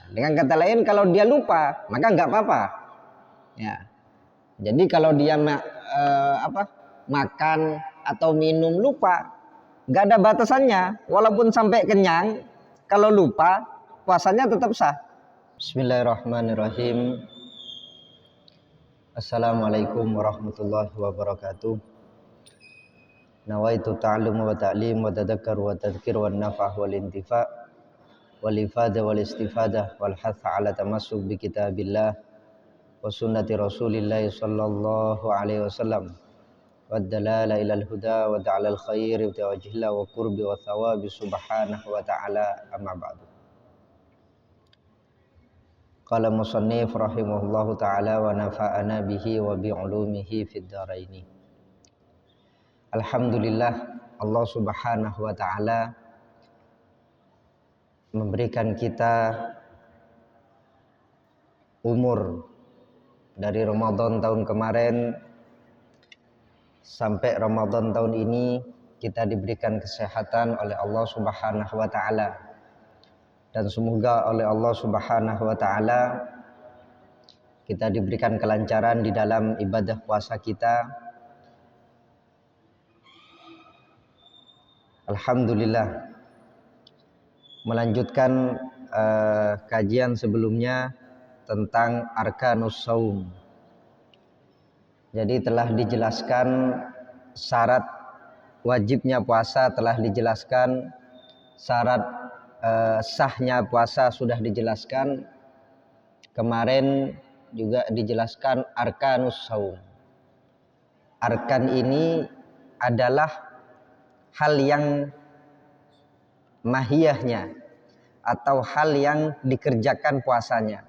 Dengan kata lain, kalau dia lupa, maka nggak apa-apa. Ya. Jadi kalau dia makan atau minum lupa, nggak ada batasannya. Walaupun sampai kenyang, kalau lupa, puasanya tetap sah. Bismillahirrahmanirrahim. Assalamualaikum warahmatullahi wabarakatuh. Nawaitu ta'allum wa ta'lim wa tadhakkar wa tadhkir wa naf'ah wal intifa' wal ifadah wal istifadah wal hatha ala tamassuk bi kitabillah wa sunnati rasulillah sallallahu alaihi wasallam wa dalala ilal huda wa ta'ala al khair wa tawajjihla wa qurbi wa thawabi subhanahu wa ta'ala amma ba'du. Qala musannif rahimahullahu ta'ala wa nafa'ana bihi wa bi'ulumihi fid dharaini. Alhamdulillah, Allah subhanahu wa ta'ala memberikan kita umur dari Ramadan tahun kemarin sampai Ramadan tahun ini. Kita diberikan kesehatan oleh Allah subhanahu wa ta'ala, dan semoga oleh Allah subhanahu wa ta'ala kita diberikan kelancaran di dalam ibadah puasa kita. Alhamdulillah, melanjutkan kajian sebelumnya tentang arkanus shaum. Jadi telah dijelaskan syarat wajibnya puasa, telah dijelaskan syarat sahnya puasa, sudah dijelaskan. Kemarin juga dijelaskan arkanus shaum. Arkan ini adalah hal yang mahiyahnya atau hal yang dikerjakan puasanya.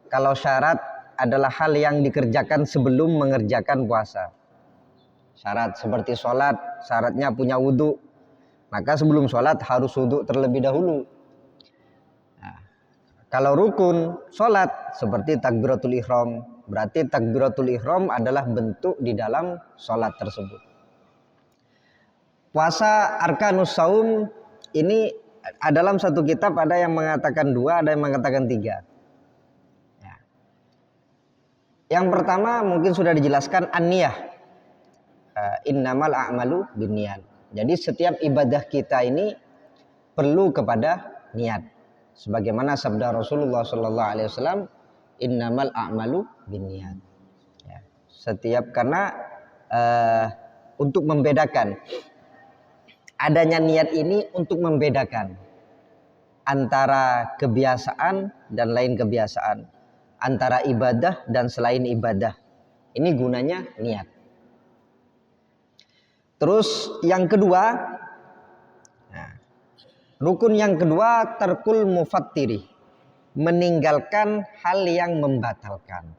Kalau syarat adalah hal yang dikerjakan sebelum mengerjakan puasa. Syarat seperti sholat, syaratnya punya wudhu, maka sebelum sholat harus wudhu terlebih dahulu. Nah, kalau rukun sholat seperti takbiratul ihram, berarti takbiratul ihram adalah bentuk di dalam sholat tersebut. Puasa arkanus shaum ini dalam satu kitab ada yang mengatakan 2, ada yang mengatakan 3. Ya. Yang pertama mungkin sudah dijelaskan an-niyah. Innamal a'malu binniyat. Jadi setiap ibadah kita ini perlu kepada niat. Sebagaimana sabda Rasulullah sallallahu alaihi wasallam, innamal a'malu binniyat. Ya. Setiap karena untuk membedakan adanya niat ini, untuk membedakan antara kebiasaan dan lain kebiasaan, antara ibadah dan selain ibadah. Ini gunanya niat. Terus yang kedua, rukun yang kedua tarkul mufattiri, meninggalkan hal yang membatalkan.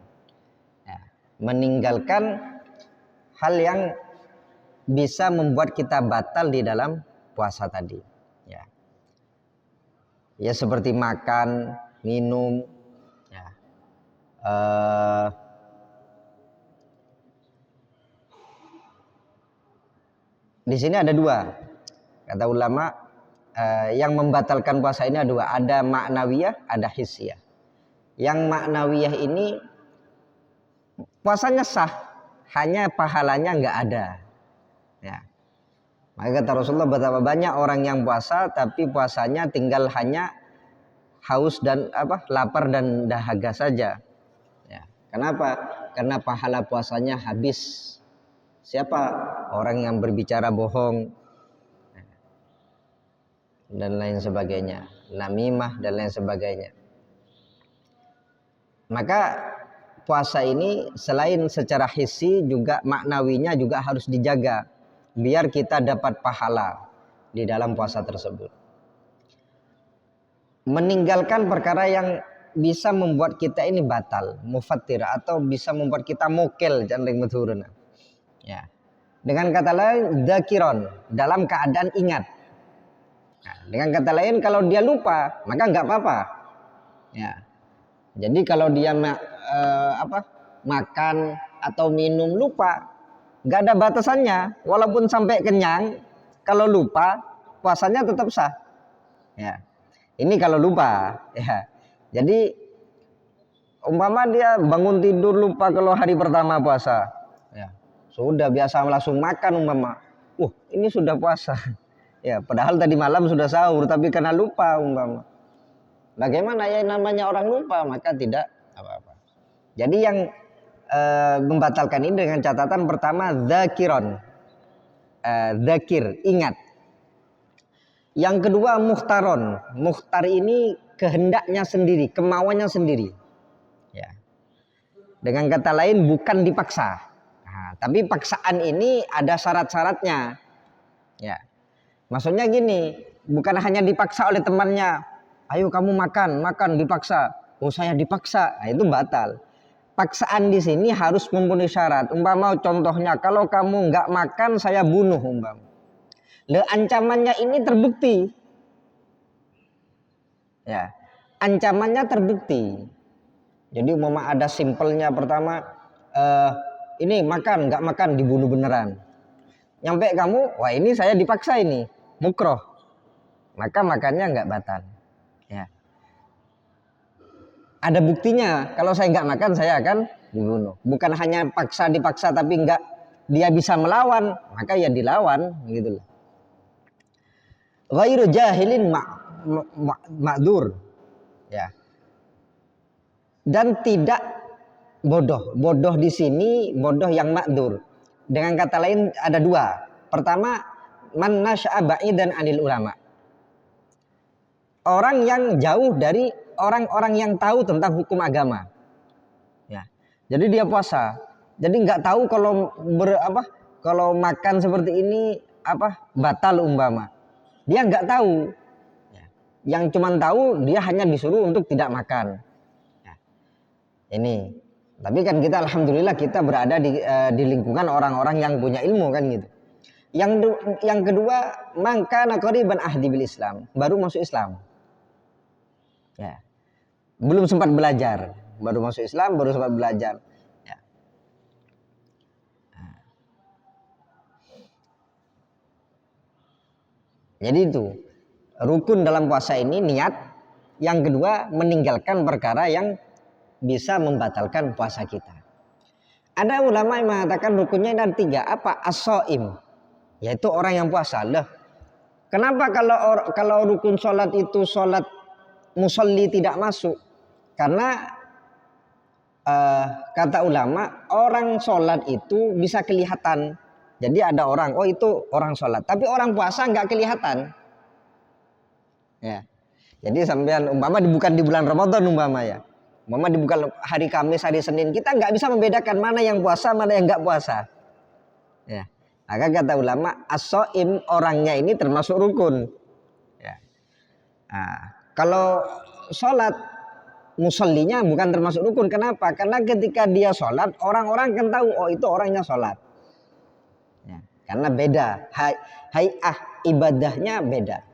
Meninggalkan hal yang bisa membuat kita batal di dalam puasa tadi. Ya seperti makan, minum. Di sini ada 2. Kata ulama, yang membatalkan puasa ini ada 2. Ada maknawiyah, ada hissiyah. Yang maknawiyah ini puasanya sah, hanya pahalanya nggak ada. Ya. Maka kata Rasulullah, betapa banyak orang yang puasa tapi puasanya tinggal hanya haus dan lapar dan dahaga saja. Ya. Kenapa? Karena pahala puasanya habis. Siapa? Orang yang berbicara bohong dan lain sebagainya, namimah dan lain sebagainya. Maka puasa ini selain secara hissi juga maknawinya juga harus dijaga, biar kita dapat pahala di dalam puasa tersebut. Meninggalkan perkara yang bisa membuat kita ini batal, mufattir, atau bisa membuat kita mokel, ya. Dengan kata lain, dzakiron, dalam keadaan ingat. Nah, dengan kata lain, kalau dia lupa, maka nggak apa-apa. Ya. Jadi kalau dia makan atau minum lupa, nggak ada batasannya. Walaupun sampai kenyang, kalau lupa puasanya tetap sah. Ya, ini kalau lupa. Ya, Jadi umpama dia bangun tidur lupa kalau hari pertama puasa, ya sudah biasa langsung makan umpama, ini sudah puasa, ya padahal tadi malam sudah sahur tapi karena lupa umpama. Bagaimana ya namanya orang lupa, maka tidak apa-apa. Jadi yang membatalkan ini dengan catatan pertama dzakiron, dzakir, ingat. Yang kedua mukhtaron, mukhtar ini kehendaknya sendiri, kemauannya sendiri. Ya. Dengan kata lain bukan dipaksa. Nah, tapi paksaan ini ada syarat-syaratnya. Ya. Maksudnya gini, bukan hanya dipaksa oleh temannya. Ayo kamu makan dipaksa. Oh saya dipaksa, nah, itu batal. Paksaan di sini harus memenuhi syarat. Umpama contohnya kalau kamu nggak makan saya bunuh umpama. Ancamannya ini terbukti. Ya, ancamannya terbukti. Jadi umpama ada simpelnya pertama, ini makan nggak makan dibunuh beneran. Nyampe kamu, wah ini saya dipaksa ini, mukroh. Maka makannya nggak batal. Ya. Ada buktinya, kalau saya nggak makan saya akan dibunuh. Bukan hanya dipaksa tapi nggak dia bisa melawan, maka ya dilawan gitu loh. Ghairu jahilin ma'dzur. Ya. Dan tidak bodoh. Bodoh di sini bodoh yang ma'dzur. Dengan kata lain ada dua. Pertama, man nasya'a ba'idan 'anil ulama. Orang yang jauh dari orang-orang yang tahu tentang hukum agama. Ya. Jadi dia puasa. Jadi nggak tahu kalau makan seperti ini batal umpama. Dia nggak tahu. Ya. Yang cuman tahu dia hanya disuruh untuk tidak makan. Ya. Ini. Tapi kan kita alhamdulillah kita berada di lingkungan orang-orang yang punya ilmu kan gitu. Yang kedua, maka naqriban ahdi bil Islam, baru masuk Islam. Ya. Belum sempat belajar, baru masuk Islam, baru sempat belajar. Ya. Nah. Jadi itu rukun dalam puasa ini niat. Yang kedua meninggalkan perkara yang bisa membatalkan puasa kita. Ada ulama yang mengatakan rukunnya ada 3. Apa? As-shaim, yaitu orang yang puasa. Loh, kenapa kalau rukun sholat itu sholat musolli tidak masuk? Karena kata ulama orang sholat itu bisa kelihatan. Jadi ada orang, oh itu orang sholat, tapi orang puasa nggak kelihatan. Ya. Jadi sampean umpama bukan di bulan Ramadan umpama ya. Umpama dibuka hari Kamis, hari Senin, kita nggak bisa membedakan mana yang puasa, mana yang nggak puasa. Ya. Maka kata ulama, as-shaim orangnya ini termasuk rukun. Ya. Nah, kalau sholat musollinya bukan termasuk rukun. Kenapa? Karena ketika dia sholat, orang-orang kan tahu, oh itu orangnya sholat. Ya. Karena beda, hay'ah ibadahnya beda.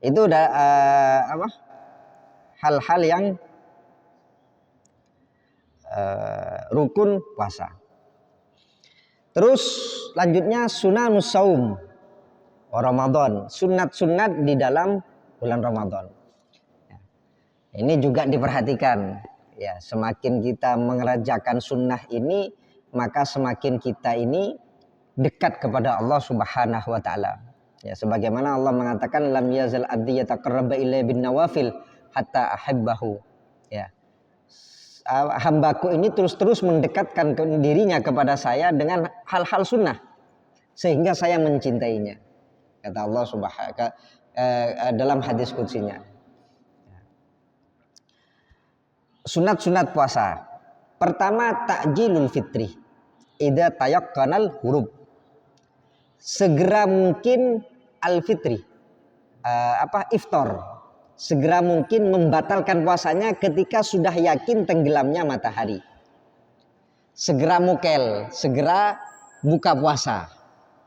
Itu udah hal-hal yang rukun puasa. Terus lanjutnya sunanus saum Ramadan, sunat-sunat di dalam bulan Ramadan. Ya. Ini juga diperhatikan. Ya, semakin kita mengerjakan sunnah ini, maka semakin kita ini dekat kepada Allah Subhanahu wa taala. Ya, sebagaimana Allah mengatakan lam yazal abdi yataqarraba ilayya bin nawafil hatta ahibbahu. Ya. Hambaku ini terus-terus mendekatkan dirinya kepada saya dengan hal-hal sunnah sehingga saya mencintainya. Kata Allah Subhanahu dalam hadis qudsinya. Sunat-sunat puasa. Pertama ta'jilul fitri. Idza tayaqqanal hurub. Segera mungkin al-fitri. Iftar. Segera mungkin membatalkan puasanya ketika sudah yakin tenggelamnya matahari. Segera mukel, segera buka puasa.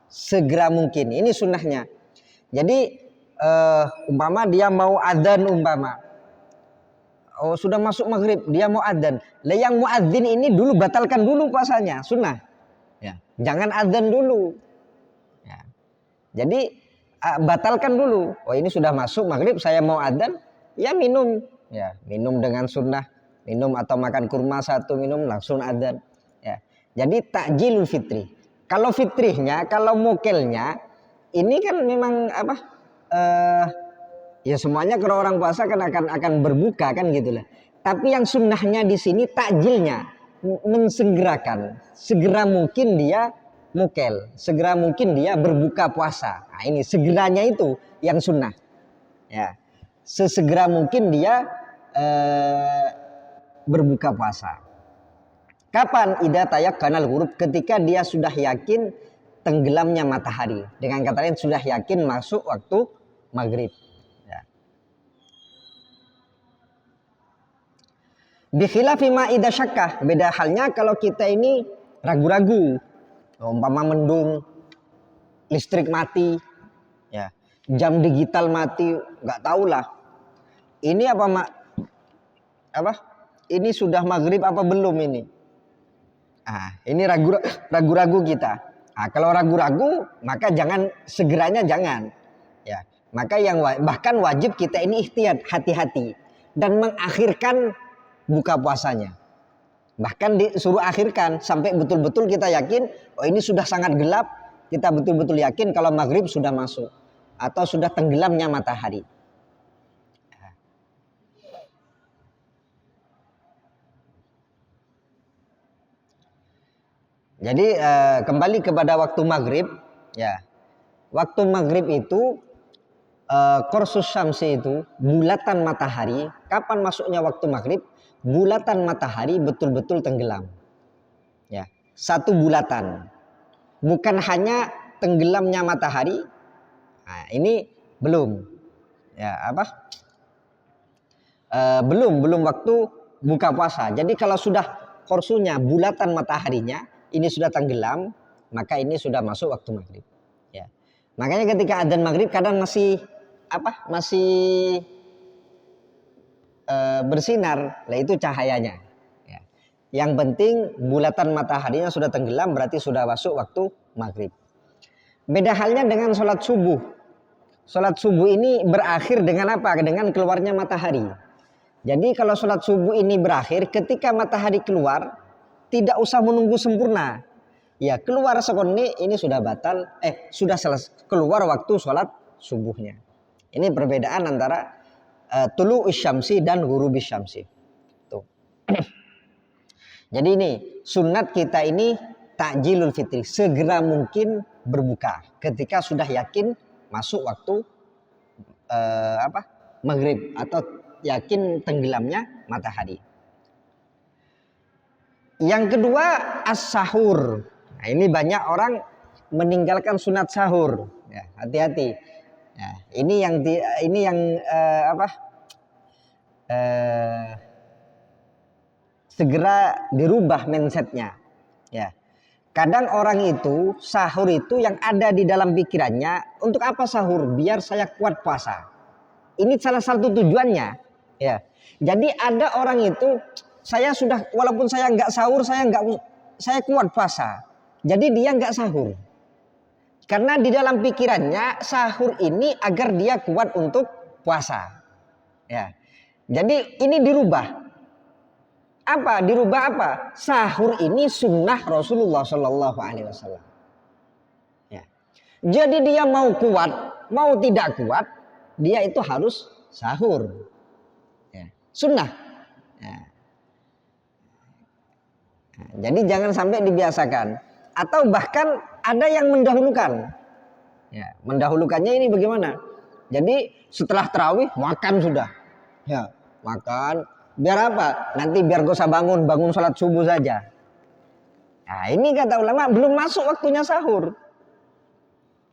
Segera mungkin. Ini sunnahnya. Jadi umpama dia mau adzan umpama. Oh sudah masuk maghrib, dia mau adzan. Lah yang muadzin ini dulu batalkan dulu puasanya, sunnah. Ya, jangan adzan dulu. Ya. Jadi batalkan dulu. Oh ini sudah masuk maghrib, saya mau adzan, ya minum, ya minum dengan sunnah, minum atau makan kurma satu minum langsung adzan. Ya. Jadi takjilul fitri. Kalau fitrihnya, kalau mukelnya, ini kan memang apa? Ya semuanya kalau orang puasa kan akan berbuka kan gitulah. Tapi yang sunnahnya di sini takjilnya, mensegerakan, segera mungkin dia mukel, segera mungkin dia berbuka puasa. Nah ini segeranya itu yang sunnah. Ya, sesegera mungkin dia berbuka puasa. Kapan? Idza tayakkanal ghurub, ketika dia sudah yakin tenggelamnya matahari. Dengan kata lain sudah yakin masuk waktu maghrib. Ya. Bikhilafi ma idza syakkah, beda halnya kalau kita ini ragu-ragu. Umpama mendung, listrik mati, ya. Jam digital mati, nggak tahulah. Ini apa? Ini sudah maghrib apa belum ini? Ini ragu-ragu kita. Kalau ragu-ragu maka jangan, segeranya jangan. Ya, maka yang bahkan wajib kita ini ihtiyat, hati-hati dan mengakhirkan buka puasanya. Bahkan disuruh akhirkan sampai betul-betul kita yakin, oh ini sudah sangat gelap, kita betul-betul yakin kalau maghrib sudah masuk atau sudah tenggelamnya matahari. Jadi kembali kepada waktu maghrib, ya. Waktu maghrib itu kursus syamsi itu bulatan matahari. Kapan masuknya waktu maghrib? Bulatan matahari betul-betul tenggelam. Ya, satu bulatan. Bukan hanya tenggelamnya matahari. Nah, ini belum. Ya, apa? Belum waktu buka puasa. Jadi kalau sudah kursunya bulatan mataharinya ini sudah tenggelam, maka ini sudah masuk waktu maghrib. Ya. Makanya ketika adzan maghrib kadang masih bersinar, lah itu cahayanya. Ya. Yang penting bulatan mataharinya sudah tenggelam, berarti sudah masuk waktu maghrib. Beda halnya dengan sholat subuh. Sholat subuh ini berakhir dengan apa? Dengan keluarnya matahari. Jadi kalau sholat subuh ini berakhir ketika matahari keluar, tidak usah menunggu sempurna. Ya keluar sekonni ini sudah batal, sudah selesai, keluar waktu sholat subuhnya. Ini perbedaan antara tulu isyamsi dan ghurubis syamsi. Tuh. Jadi ini sunat kita ini takjilul fitri, segera mungkin berbuka ketika sudah yakin masuk waktu maghrib atau yakin tenggelamnya matahari. Yang kedua as-sahur. Nah, ini banyak orang meninggalkan sunat sahur. Ya, hati-hati. Ya, ini yang segera dirubah mindsetnya. Ya. Kadang orang itu sahur itu yang ada di dalam pikirannya, untuk apa sahur? Biar saya kuat puasa. Ini salah satu tujuannya. Ya. Jadi ada orang itu, saya sudah, walaupun saya nggak sahur, saya kuat puasa. Jadi dia nggak sahur. Karena di dalam pikirannya sahur ini agar dia kuat untuk puasa. Ya. Jadi ini dirubah. Apa? Dirubah apa? Sahur ini sunnah Rasulullah Shallallahu Alaihi Wasallam. Ya. Jadi dia mau kuat, mau tidak kuat, dia itu harus sahur. Ya. Sunnah. Ya. Nah, jadi jangan sampai dibiasakan. Atau bahkan ada yang mendahulukan. Ya, mendahulukannya ini bagaimana? Jadi setelah tarawih makan sudah. Ya, makan. Biar apa? Nanti biar gak usah bangun sholat subuh saja. Nah ini kata ulama belum masuk waktunya sahur.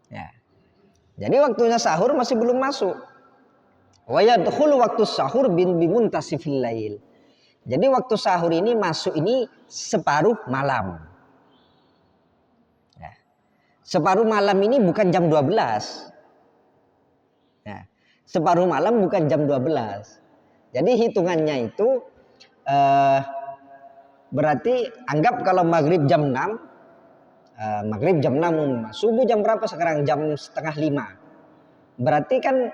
Ya. Jadi waktunya sahur masih belum masuk. Wa yadkhulu waktu sahur bimuntasifil lail. Jadi waktu sahur ini masuk ini separuh malam. Ya. Separuh malam ini bukan jam 12. Ya. Separuh malam bukan jam 12. Jadi hitungannya itu berarti anggap kalau maghrib jam 6, maghrib jam 6, subuh jam berapa sekarang? Jam 4:30. Berarti kan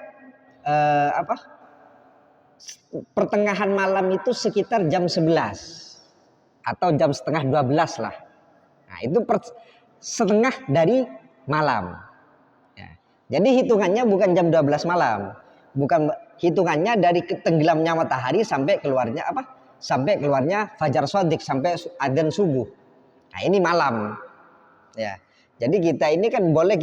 pertengahan malam itu sekitar jam 11 atau jam setengah 12 lah. Nah, itu setengah dari malam. Ya. Jadi hitungannya bukan jam 12 malam. Bukan hitungannya dari tenggelamnya matahari sampai keluarnya apa? Sampai keluarnya fajar shadiq, sampai adzan subuh. Nah, ini malam. Ya. Jadi kita ini kan boleh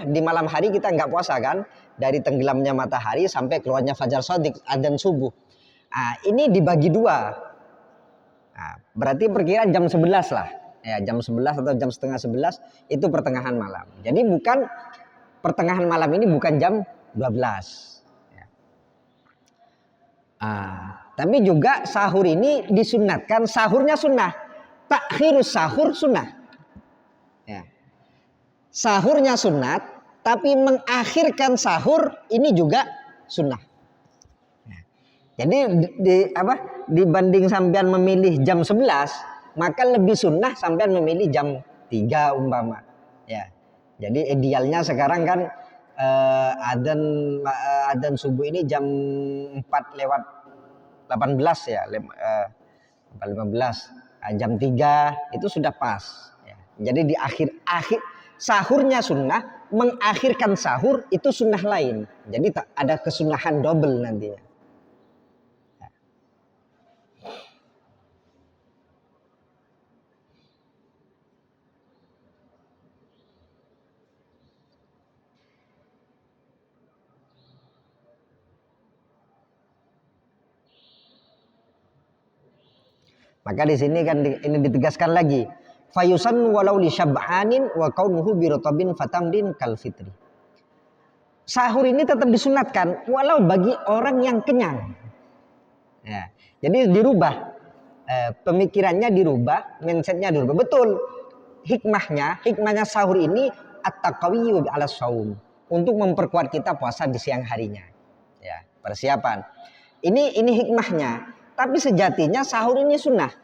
di malam hari kita nggak puasa kan, dari tenggelamnya matahari sampai keluarnya fajar shadiq, adzan subuh. Nah, ini dibagi dua. Nah, berarti perkiraan jam 11 lah. Ya, jam 11 atau jam setengah 11 itu pertengahan malam. Jadi bukan pertengahan malam ini bukan jam 12. Ya. Tapi juga sahur ini disunatkan, sahurnya sunnah. Takhirus sahur sunnah. Ya. Sahurnya sunat, tapi mengakhirkan sahur ini juga sunnah. Jadi dibanding sampean memilih jam 11, maka lebih sunnah sampean memilih jam 3 umpama. Ya. Jadi idealnya sekarang kan adzan subuh ini jam 4 lewat 18 ya, 4:15. Jam 3 itu sudah pas. Ya. Jadi di akhir sahurnya sunnah, mengakhirkan sahur itu sunnah lain. Jadi tak ada kesunahan double nantinya. Maka di sini kan ini ditegaskan lagi, fayusan walau li syab'anin wa kaunuhu bi rutabin fatamdin kal fitri. Sahur ini tetap disunatkan walau bagi orang yang kenyang. Ya, jadi dirubah pemikirannya, dirubah mindsetnya, dirubah. Betul, hikmahnya sahur ini at-taqawiyyu ala shaum, untuk memperkuat kita puasa di siang harinya. Ya, persiapan. Ini hikmahnya. Tapi sejatinya sahur ini sunnah.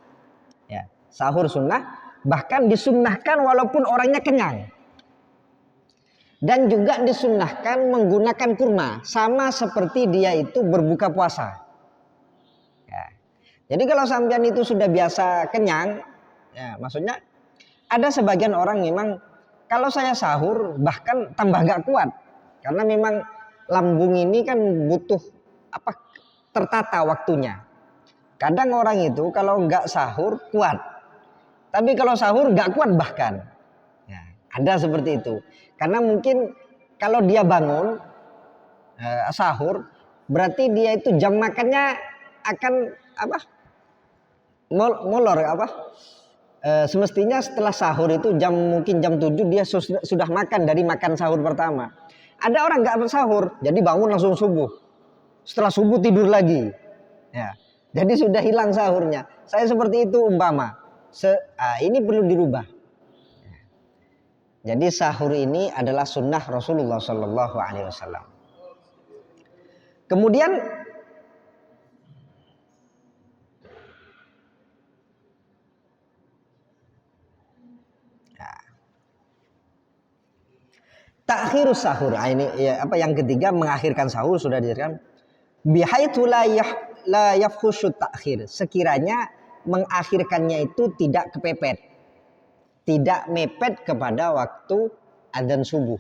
Ya, sahur sunnah, bahkan disunnahkan walaupun orangnya kenyang. Dan juga disunnahkan menggunakan kurma, sama seperti dia itu berbuka puasa. Ya. Jadi kalau sampean itu sudah biasa kenyang, ya maksudnya ada sebagian orang memang kalau saya sahur bahkan tambah gak kuat, karena memang lambung ini kan butuh tertata waktunya. Kadang orang itu kalau nggak sahur kuat, tapi kalau sahur nggak kuat bahkan. Ya, ada seperti itu. Karena mungkin kalau dia bangun sahur, berarti dia itu jam makannya akan molor semestinya setelah sahur itu mungkin jam 7 dia sudah makan dari makan sahur pertama. Ada orang nggak sahur, jadi bangun langsung subuh. Setelah subuh tidur lagi. Ya. Jadi sudah hilang sahurnya. Saya seperti itu umpama. Ini perlu dirubah. Jadi sahur ini adalah sunnah Rasulullah Sallallahu Alaihi Wasallam. Kemudian takhirus sahur. Ini ya, yang ketiga, mengakhirkan sahur sudah dijelaskan. Bihaitsu la yafhusyut takhir, sekiranya mengakhirkannya itu tidak kepepet, tidak mepet kepada waktu adzan subuh.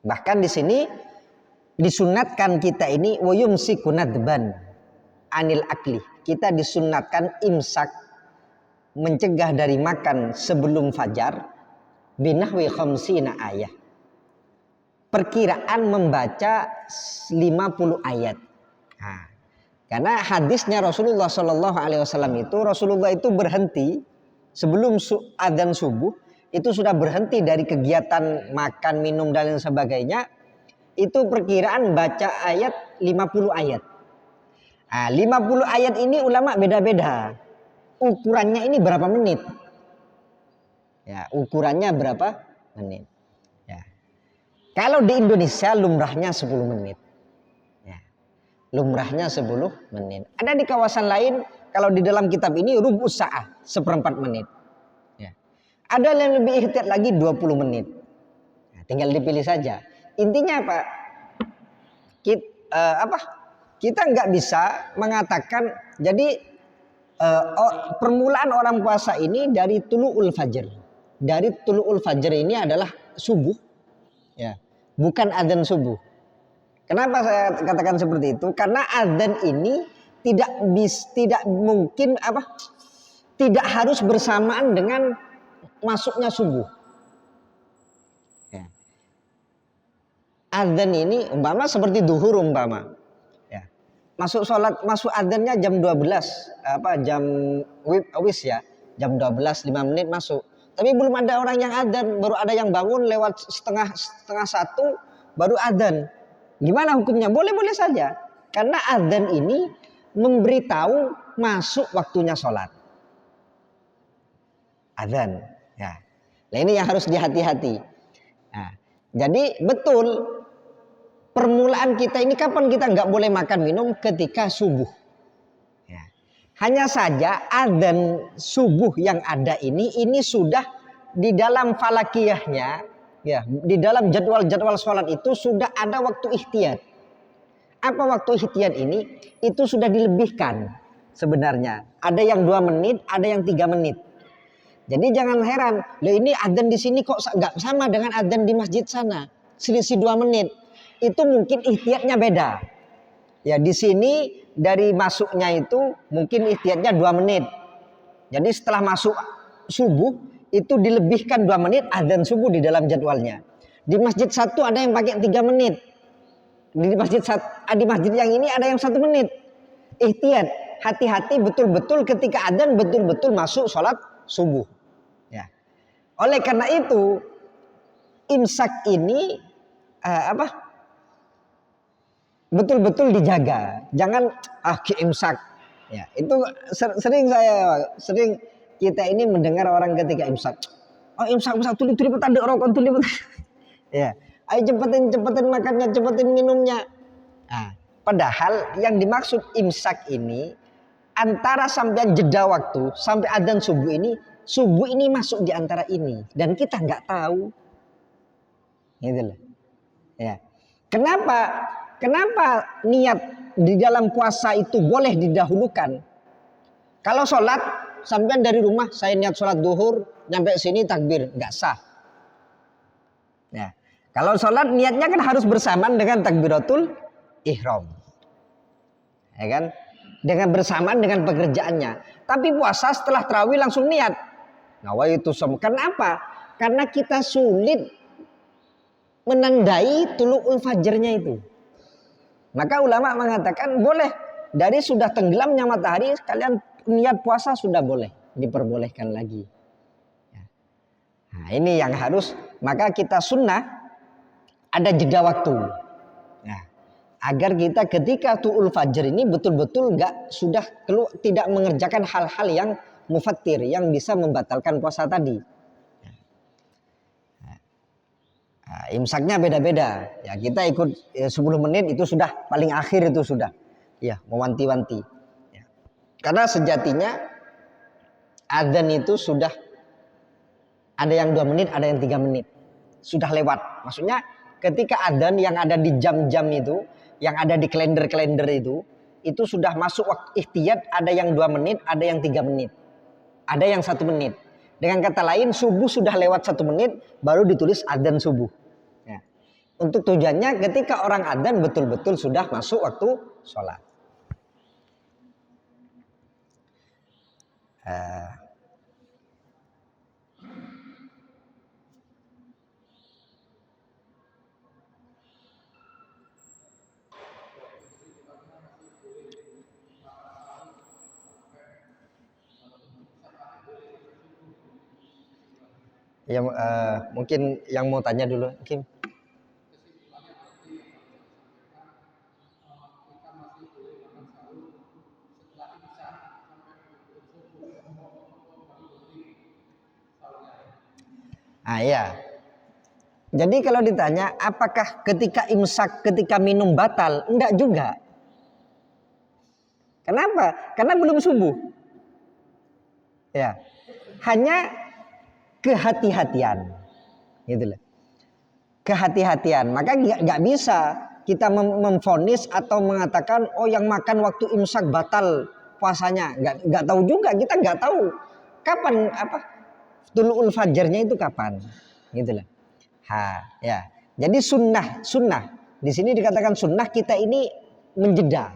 Bahkan di sini disunatkan kita ini wayumsiku nadban anil akli, kita disunatkan imsak, mencegah dari makan sebelum fajar, binahwi khamsina ayat, perkiraan membaca 50 ayat. Nah, karena hadisnya Rasulullah Shallallahu Alaihi Wasallam itu, Rasulullah itu berhenti sebelum adzan subuh, itu sudah berhenti dari kegiatan makan, minum dan lain sebagainya. Itu perkiraan baca ayat 50 ayat. Nah, 50 ayat ini ulama beda-beda. Ukurannya ini berapa menit? Ya, ukurannya berapa menit? Ya. Kalau di Indonesia lumrahnya 10 menit. Lumrahnya 10 menit. Ada di kawasan lain, kalau di dalam kitab ini rubus sa'ah, 1/4 menit. Ya. Ada yang lebih ikhtiar lagi 20 menit. Nah, tinggal dipilih saja. Intinya apa? kita nggak bisa mengatakan jadi permulaan orang puasa ini dari tulu'ul fajr. Dari tulu'ul fajr ini adalah subuh, ya, bukan adzan subuh. Kenapa saya katakan seperti itu? Karena adzan ini tidak mungkin tidak harus bersamaan dengan masuknya subuh. Ya. Adzan ini umpama seperti duhur umpama. Ya. Masuk adzannya jam 12, jam wis ya, jam 12 5 menit masuk. Tapi belum ada orang yang adzan, baru ada yang bangun lewat setengah satu baru adzan. Gimana hukumnya? Boleh-boleh saja. Karena adzan ini memberitahu masuk waktunya sholat. Adzan. Ya. Nah ini yang harus dihati-hati. Nah, jadi betul permulaan kita ini kapan kita nggak boleh makan minum ketika subuh. Ya. Hanya saja adzan subuh yang ada ini sudah di dalam falakiyahnya, ya, di dalam jadwal sholat itu sudah ada waktu ihtiyat. Apa waktu ihtiyat ini? Itu sudah dilebihkan sebenarnya. Ada yang 2 menit, ada yang 3 menit. Jadi jangan heran, loh ini adzan di sini kok nggak sama dengan adzan di masjid sana, selisih 2 menit. Itu mungkin ihtiyatnya beda. Ya di sini dari masuknya itu mungkin ihtiyatnya 2 menit. Jadi setelah masuk subuh itu dilebihkan 2 menit adzan subuh di dalam jadwalnya. Di masjid satu ada yang pakai 3 menit. Di masjid yang ini ada yang 1 menit. Ihtiyat, hati-hati betul-betul ketika adzan betul-betul masuk sholat subuh. Ya. Oleh karena itu imsak ini betul-betul dijaga. Jangan imsak. Ya, itu sering kita ini mendengar orang ketika imsak. Oh imsak tuli petanda rokok tuli. Ya, ayo cepetin makannya, cepetin minumnya. Nah, padahal yang dimaksud imsak ini antara sampai jeda waktu sampai adzan subuh ini masuk di antara ini dan kita nggak tahu. Gitu loh. Ya. Kenapa niat di dalam puasa itu boleh didahulukan? Kalau sholat sampean dari rumah saya niat sholat duhur nyampe sini takbir nggak sah. Ya. Kalau sholat niatnya kan harus bersamaan dengan takbiratul ihram. Ya kan? Dengan bersamaan dengan pekerjaannya. Tapi puasa setelah tarawih langsung niat. Nawaitu som. Kenapa? Karena kita sulit menandai tulu'ul fajrnya itu. Maka ulama mengatakan boleh dari sudah tenggelamnya matahari kalian niat puasa sudah boleh, diperbolehkan lagi. Nah, ini yang harus, maka kita sunnah ada jeda waktu. Nah, agar kita ketika tu'ul fajr ini betul-betul tidak mengerjakan hal-hal yang mufattir yang bisa membatalkan puasa tadi. Nah, imsaknya beda-beda. Ya, kita ikut 10 menit itu sudah paling akhir itu sudah. Ya, mewanti-wanti. Ya. Karena sejatinya adzan itu sudah ada yang 2 menit, ada yang 3 menit. Sudah lewat. Maksudnya ketika adzan yang ada di jam-jam itu, yang ada di kalender-kalender itu sudah masuk waktu ihtiyat, ada yang 2 menit, ada yang 3 menit. Ada yang 1 menit. Dengan kata lain subuh sudah lewat 1 menit baru ditulis adzan subuh. Ya. Untuk tujuannya ketika orang adzan betul-betul sudah masuk waktu sholat. Ya, mungkin yang mau tanya dulu, Kim. Ya. Jadi kalau ditanya apakah ketika imsak, ketika minum batal? Enggak juga. Kenapa? Karena belum subuh. Ya. Hanya kehati-hatian. Gitu loh. Kehati-hatian. Maka nggak bisa kita memvonis atau mengatakan oh yang makan waktu imsak batal puasanya. Nggak tahu juga, kita nggak tahu kapan tulu'ul fajarnya itu kapan, gitu lah. Ya. Jadi sunnah di sini dikatakan sunnah kita ini menjeda.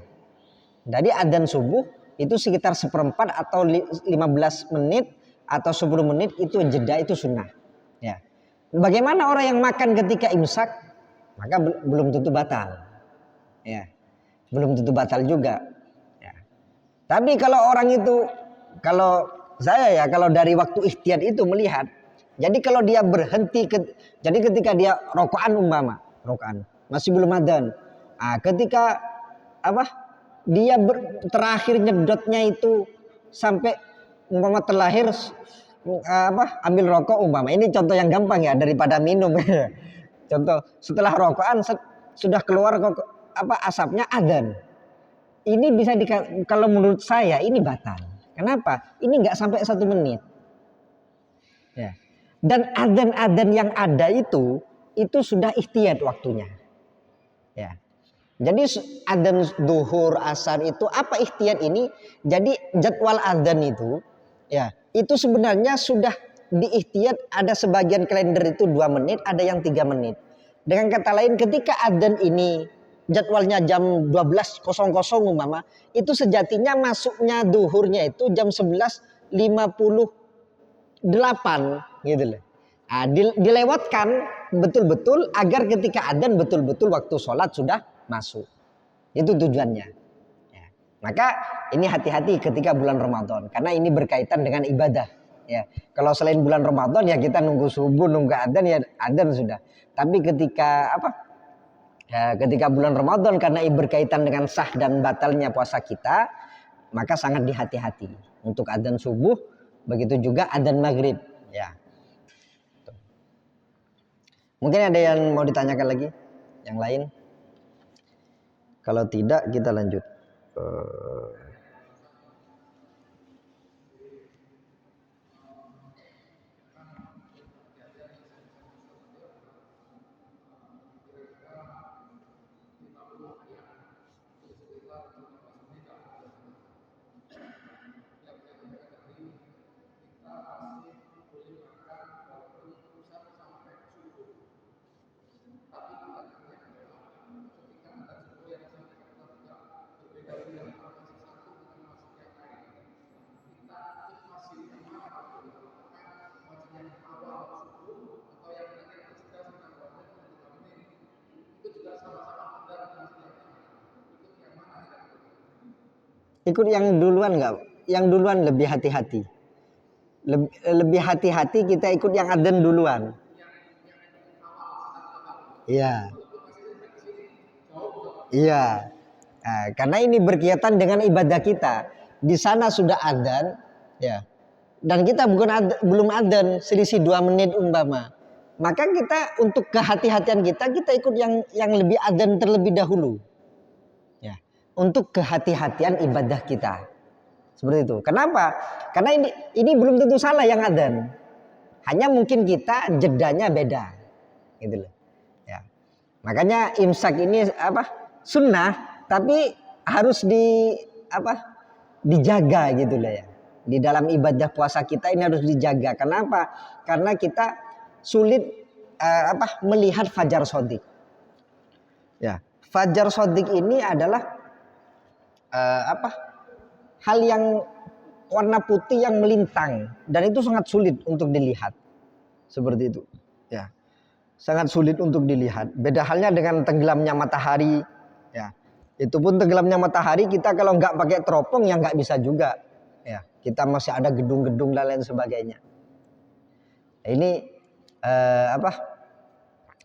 Jadi adzan subuh itu sekitar 1/4 atau 15 menit atau 10 menit itu jeda, itu sunnah. Ya. Bagaimana orang yang makan ketika imsak? Maka belum tentu batal. Ya. Belum tentu batal juga. Ya. Tapi kalau orang itu, kalau saya kalau dari waktu ikhtiyar itu melihat, jadi kalau dia berhenti, jadi ketika dia rokokan rokokan masih belum adzan. Ketika dia terakhir nyedotnya itu sampai terlahir ambil rokok ini contoh yang gampang ya daripada minum. Contoh setelah rokokan sudah keluar asapnya adzan. Ini bisa kalau menurut saya ini batal. Kenapa? Ini nggak sampai 1 menit. Ya. Dan adzan-adzan yang ada itu sudah ikhtiyat waktunya. Ya. Jadi adzan duhur, asar itu apa ikhtiyat ini? Jadi jadwal adzan itu ya, itu sebenarnya sudah diikhtiyat, ada sebagian kalender itu 2 menit, ada yang 3 menit. Dengan kata lain ketika adzan ini jadwalnya jam 12.00 itu sejatinya masuknya duhurnya itu jam 11.58 gitu loh. Dilewatkan betul-betul agar ketika adzan betul-betul waktu sholat sudah masuk. Itu tujuannya. Ya. Maka ini hati-hati ketika bulan Ramadan karena ini berkaitan dengan ibadah. Ya. Kalau selain bulan Ramadan ya kita nunggu subuh, nunggu adzan ya adzan sudah. Tapi ketika ketika bulan Ramadan karena ini berkaitan dengan sah dan batalnya puasa kita, maka sangat dihati-hati untuk adzan subuh, begitu juga adzan maghrib. Ya. Mungkin ada yang mau ditanyakan lagi? Yang lain? Kalau tidak kita lanjut. Ikut yang duluan nggak? Yang duluan lebih hati-hati. Lebih hati-hati kita ikut yang adzan duluan. Iya. Iya. Nah, karena ini berkaitan dengan ibadah kita. Di sana sudah adzan, ya. Dan kita belum adzan, selisih 2 menit umpama. Maka kita untuk kehati-hatian kita ikut yang lebih adzan terlebih dahulu. Ya. Untuk kehati-hatian ibadah kita. Seperti itu. Kenapa? Karena ini belum tentu salah yang adzan. Hanya mungkin kita jedanya beda. Gitu loh. Ya. Makanya imsak ini sunnah, tapi harus dijaga gitu loh ya. Di dalam ibadah puasa kita ini harus dijaga. Kenapa? Karena kita sulit melihat fajar shodiq. Ya, fajar shodiq ini adalah hal yang warna putih yang melintang dan itu sangat sulit untuk dilihat. Seperti itu. Ya. Sangat sulit untuk dilihat. Beda halnya dengan tenggelamnya matahari. Ya, itu pun tenggelamnya matahari kita kalau nggak pakai teropong ya nggak bisa juga. Ya, kita masih ada gedung-gedung dan lain sebagainya. Ini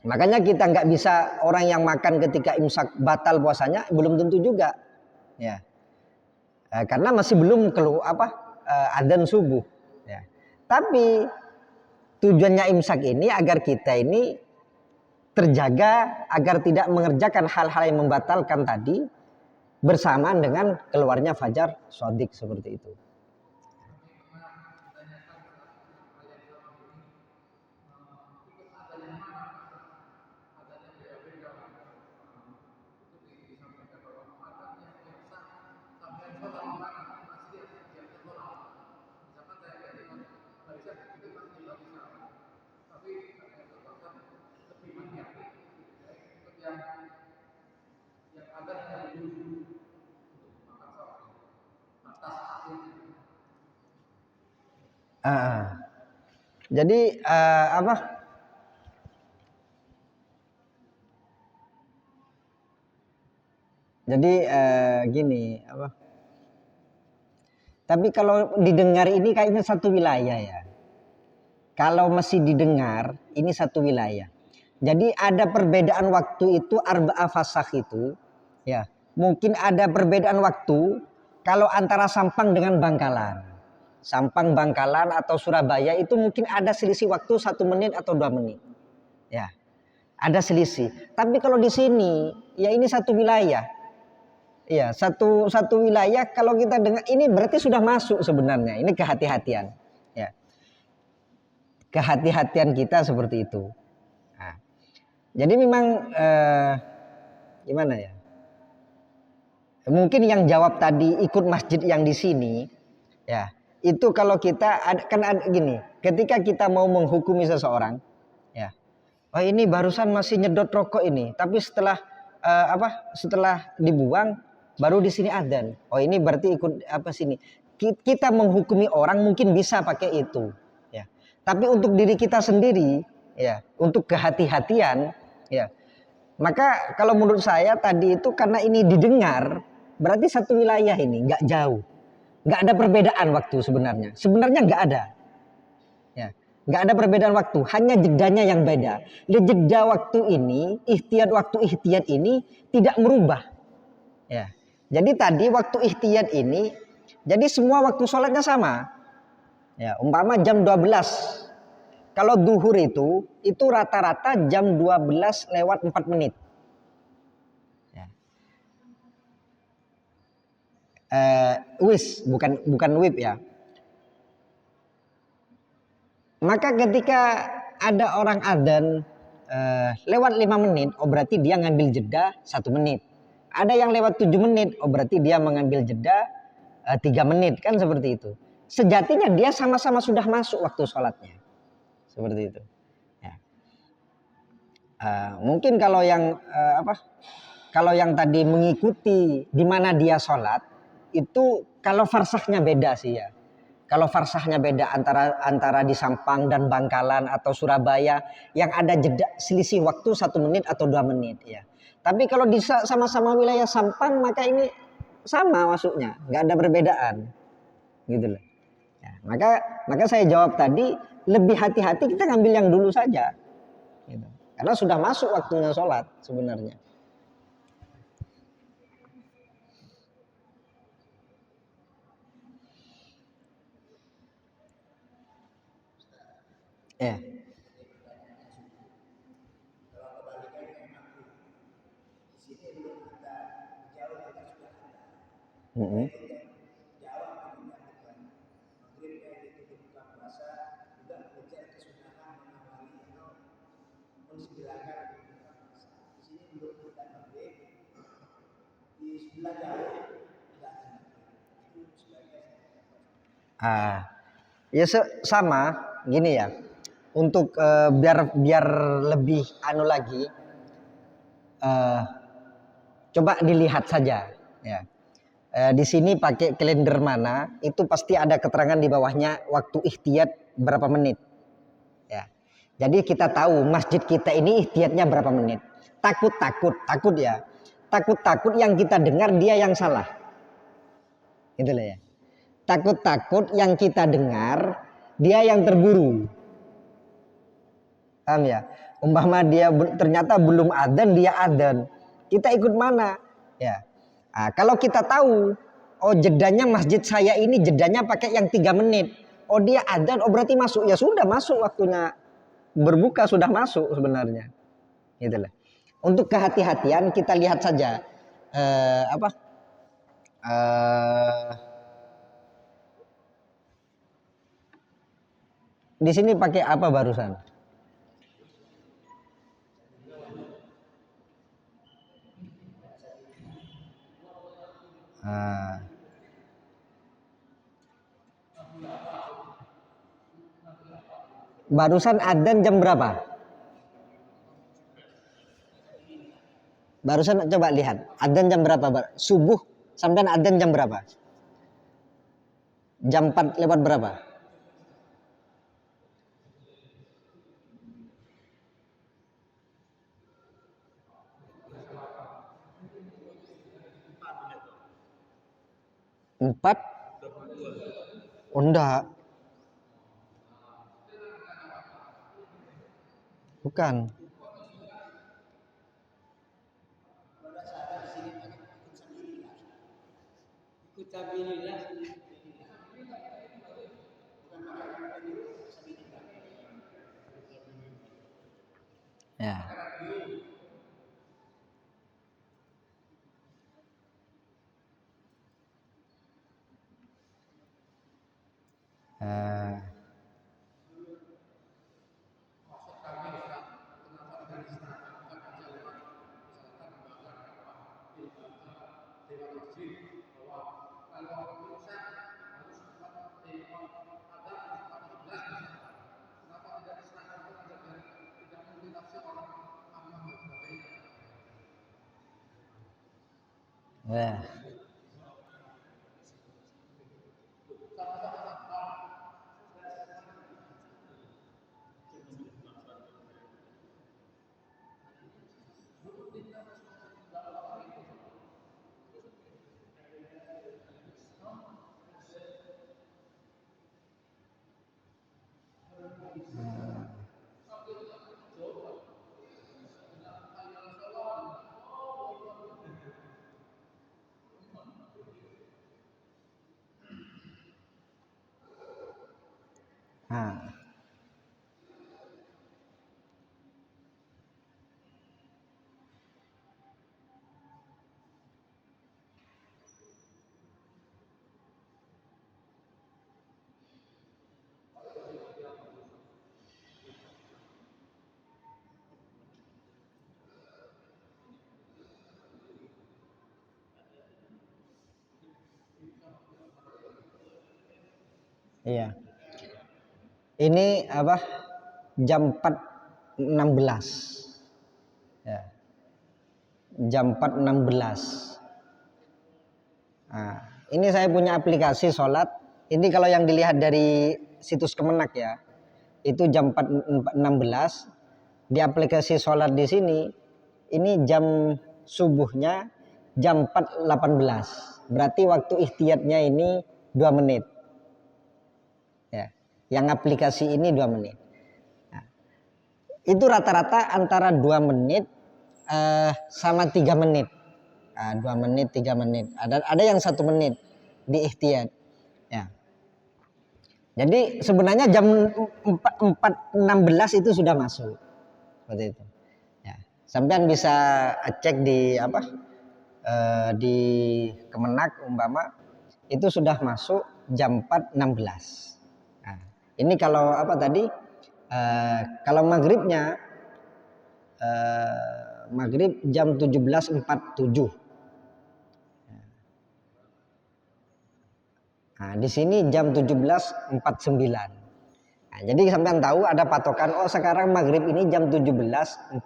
makanya kita nggak bisa orang yang makan ketika imsak batal puasanya belum tentu juga. Ya, karena masih belum keluar adzan subuh. Ya. Tapi tujuannya imsak ini agar kita ini terjaga agar tidak mengerjakan hal-hal yang membatalkan tadi bersamaan dengan keluarnya fajar shodiq seperti itu. Jadi apa? Jadi gini apa? Tapi kalau didengar ini kayaknya satu wilayah ya. Kalau masih didengar ini satu wilayah. Jadi ada perbedaan waktu itu arba'a fasakh itu ya. Mungkin ada perbedaan waktu kalau antara Sampang dengan Bangkalan. Sampang, Bangkalan atau Surabaya itu mungkin ada selisih waktu 1 menit atau 2 menit. Ya, ada selisih. Tapi kalau di sini ya ini satu wilayah. Ya, satu wilayah kalau kita dengar ini berarti sudah masuk sebenarnya. Ini kehati-hatian. Ya. Kehati-hatian kita seperti itu. Nah, jadi memang gimana ya? Mungkin yang jawab tadi ikut masjid yang di sini, ya itu kalau kita kan ada gini, ketika kita mau menghukumi seseorang, ya, oh ini barusan masih nyedot rokok ini, tapi setelah setelah dibuang baru di sini adzan. Oh ini berarti ikut apa sini? Kita menghukumi orang mungkin bisa pakai itu, ya. Tapi untuk diri kita sendiri, ya, untuk kehati-hatian, ya. Maka kalau menurut saya tadi itu karena ini didengar, berarti satu wilayah ini nggak jauh, nggak ada perbedaan waktu sebenarnya. Sebenarnya nggak ada, ya, nggak ada perbedaan waktu, hanya jedanya yang beda. Jeda waktu ini, waktu ihtiyat ini tidak merubah, ya. Jadi tadi waktu ihtiyat ini, jadi semua waktu sholatnya sama, ya. Umpama jam 12. Kalau duhur itu rata-rata jam 12 lewat 4 menit. Ya. Bukan wib ya. Maka ketika ada orang adzan lewat 5 menit, oh berarti dia ngambil jeda 1 menit. Ada yang lewat 7 menit, oh berarti dia mengambil jeda 3 menit, kan seperti itu. Sejatinya dia sama-sama sudah masuk waktu sholatnya. Seperti itu. Ya. Mungkin kalau yang kalau yang tadi mengikuti di mana dia sholat itu kalau farsahnya beda sih ya. Kalau farsahnya beda antara di Sampang dan Bangkalan atau Surabaya yang ada jeda selisih waktu 1 menit atau 2 menit ya. Tapi kalau di sama-sama wilayah Sampang maka ini sama masuknya, nggak ada perbedaan, gitu loh. Ya, maka saya jawab tadi lebih hati-hati kita ngambil yang dulu saja, gitu. Karena sudah masuk waktunya sholat sebenarnya. Ya. Mm-hmm. Ya sama gini ya. Untuk biar lebih lagi, coba dilihat saja ya. Di sini pakai kalender mana itu pasti ada keterangan di bawahnya waktu ihtiyat berapa menit ya. Jadi kita tahu masjid kita ini ihtiyatnya berapa menit. Takut ya. Takut yang kita dengar dia yang salah. Itulah ya. Takut yang kita dengar dia yang terburu. Paham ya? Umpama dia ternyata belum adzan, dia adzan. Kita ikut mana? Ya. Nah, kalau kita tahu, oh jedanya masjid saya ini jedanya pakai yang 3 menit. Oh dia adzan, oh berarti masuk. Ya sudah masuk waktunya berbuka sudah masuk sebenarnya. Itulah. Untuk kehati-hatian kita lihat saja di sini pakai apa barusan? Barusan adzan jam berapa? Barusan coba lihat adzan jam berapa? Subuh sampai adzan jam berapa? Jam 4 lewat berapa? 4. Oh enggak. Bukan. Ya. Eh, ya. Nah, iya. Ini apa? Jam 4.16. Ya. Jam 4.16. Nah, ini saya punya aplikasi sholat. Ini kalau yang dilihat dari situs Kemenak ya, itu jam 4.16. Di aplikasi sholat di sini, ini jam subuhnya jam 4.18. Berarti waktu ikhtiyatnya ini 2 menit. Ya, yang aplikasi ini 2 menit. Nah, itu rata-rata antara 2 menit sama 3 menit. 2 menit, 3 menit. Ada yang 1 menit di ikhtiyat. Ya. Jadi sebenarnya jam 4.16 itu sudah masuk. Seperti itu. Ya. Sampean bisa cek di apa? Di Kemenak umpama itu sudah masuk jam 4.16. Nah, ini kalau apa tadi? Kalau maghribnya maghrib jam 17.47. Nah, di sini jam 17.49. Nah, jadi sampean tahu ada patokan, oh sekarang maghrib ini jam 17.47.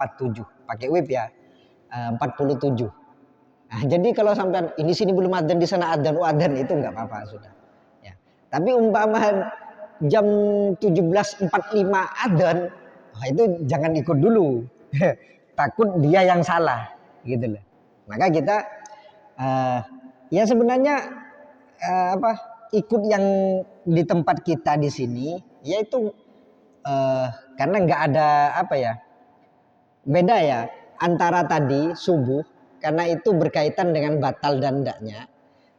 Pakai WIB ya. 47. Nah, jadi kalau sampean ini sini belum adzan, di sana adzan, itu nggak apa-apa sudah. Ya. Tapi umpama jam 17.45 adzan, itu jangan ikut dulu. Takut dia yang salah, gitu loh. Maka kita ya sebenarnya apa ikut yang di tempat kita di sini, yaitu karena nggak ada apa ya, beda ya antara tadi subuh karena itu berkaitan dengan batal dan ndaknya,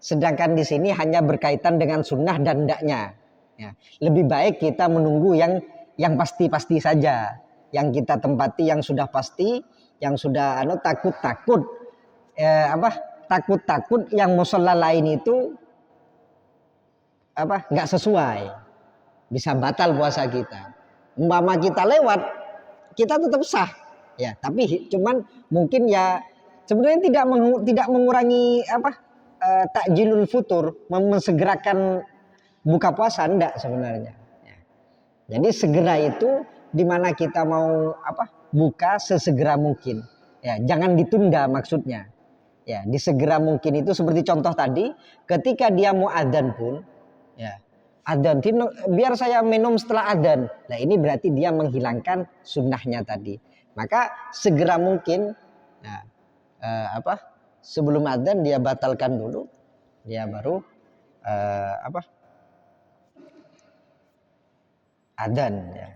sedangkan di sini hanya berkaitan dengan sunnah dan ndaknya. Ya, lebih baik kita menunggu yang pasti-pasti saja, yang kita tempati yang sudah pasti, yang sudah takut-takut takut-takut yang musola lain itu nggak sesuai, bisa batal puasa kita. Umpama kita lewat, kita tetap sah ya, tapi cuman mungkin ya sebenarnya tidak mengurangi takjilul futur, mensegerakan buka puasa, enggak sebenarnya ya. Jadi segera itu dimana kita mau buka sesegera mungkin ya, jangan ditunda maksudnya ya. Disegera mungkin itu seperti contoh tadi, ketika dia mau adzan pun ya, adzan biar saya minum setelah adzan. Nah, ini berarti dia menghilangkan sunnahnya tadi. Maka segera mungkin ya, sebelum adzan dia batalkan dulu, dia baru apa? Adzan ya.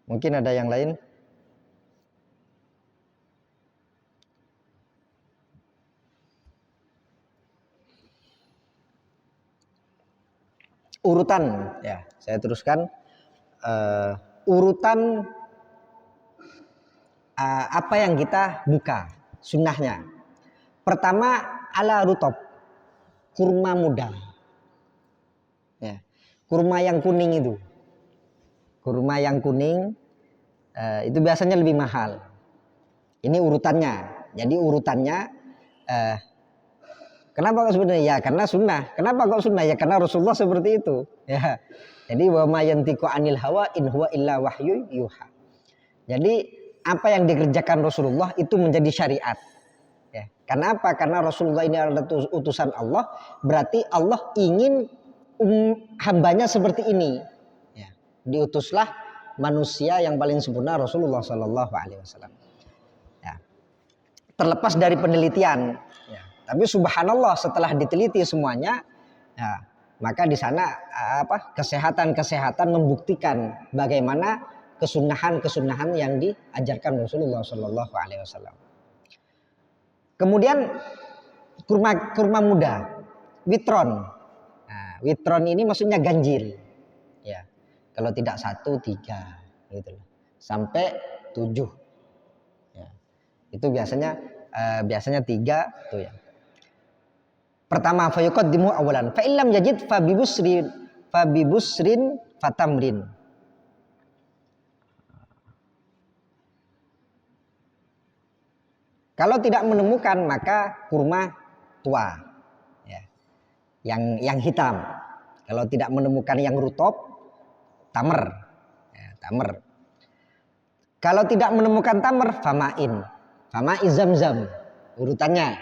Mungkin ada yang lain? Urutan ya, saya teruskan urutan apa yang kita buka sunnahnya. Pertama ala rutop, kurma muda ya, kurma yang kuning itu, kurma yang kuning itu biasanya lebih mahal. Ini urutannya, jadi urutannya kenapa kok sebenarnya? Ya karena sunnah. Kenapa kok sunnah? Ya karena Rasulullah seperti itu. Ya. Jadi wa ma yantiqu anil hawa in huwa illa wahyu yuha. Jadi apa yang dikerjakan Rasulullah itu menjadi syariat. Ya. Karena apa? Karena Rasulullah ini adalah utusan Allah. Berarti Allah ingin hambanya seperti ini. Ya. Diutuslah manusia yang paling sempurna Rasulullah Sallallahu Alaihi Wasallam. Ya. Terlepas dari penelitian. Ya. Tapi subhanallah setelah diteliti semuanya, ya, maka di sana kesehatan membuktikan bagaimana kesunahan yang diajarkan Rasulullah Shallallahu Alaihi Wasallam. Kemudian kurma muda, witron. Nah, witron ini maksudnya ganjil, ya. Kalau tidak 1, 3, gitu, sampai 7. Ya. Itu biasanya 3 tuh ya. Pertama fayuqaddimu awalan fa illam yajid fa bibusrin fatamrin. Kalau tidak menemukan maka kurma tua ya. Yang hitam. Kalau tidak menemukan yang rutop, tamer. Ya, tamer. Kalau tidak menemukan tamer, famain zamzam. Urutannya.